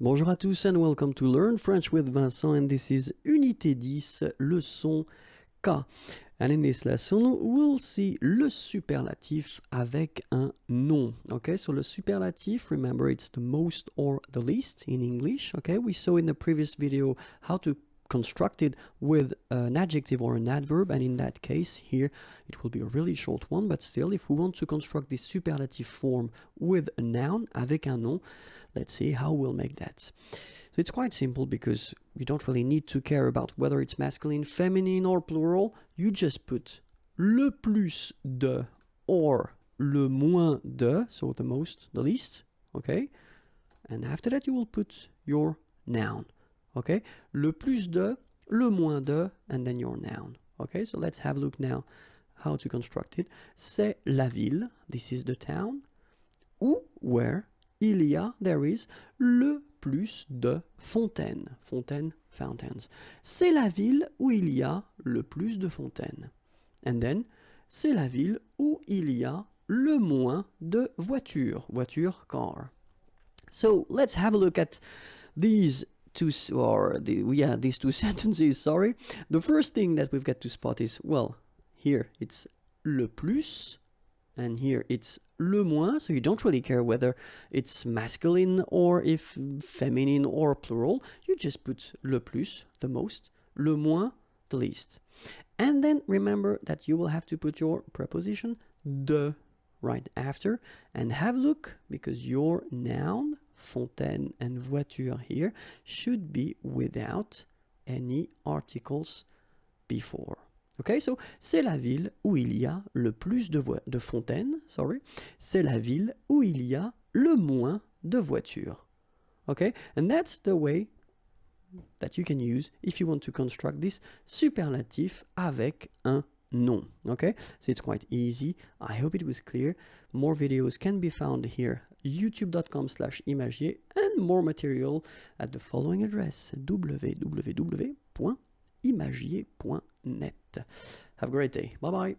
Bonjour à tous and welcome to Learn French with Vincent, and this is Unité 10, leçon K. And in this lesson, we'll see le superlatif avec un nom. Okay, so le superlatif, remember it's the most or the least in English. Okay, we saw in the previous video how to construct it with an adjective or an adverb, and in that case here it will be a really short one, but still if we want to construct this superlative form with a noun, avec un nom, let's see how we'll make that. So it's quite simple because you don't really need to care about whether it's masculine, feminine or plural. You just put le plus de or le moins de, so the most, the least, okay? And after that you will put your noun. Okay, le plus de, le moins de, and then your noun. Okay, so let's have a look now how to construct it. C'est la ville, this is the town, où, where, il y a, there is, le plus de fontaines. Fontaines, fountains. C'est la ville où il y a le plus de fontaines. And then, c'est la ville où il y a le moins de voitures. Voiture, car. So let's have a look at these these two sentences, sorry. The first thing that we've got to spot is, well, here it's le plus, and here it's le moins, so you don't really care whether it's masculine or if feminine or plural. You just put le plus, the most, le moins, the least. And then remember that you will have to put your preposition de right after, and have a look, because your noun, fontaine and voiture here, should be without any articles before. Okay, so c'est la ville où il y a le plus de fontaines, sorry. C'est la ville où il y a le moins de voitures. Okay, and that's the way that you can use if you want to construct this superlatif avec un nom. Okay, so it's quite easy. I hope it was clear. More videos can be found here, youtube.com/imagier, and more material at the following address, www.imagier.net. Have a great day. Bye bye.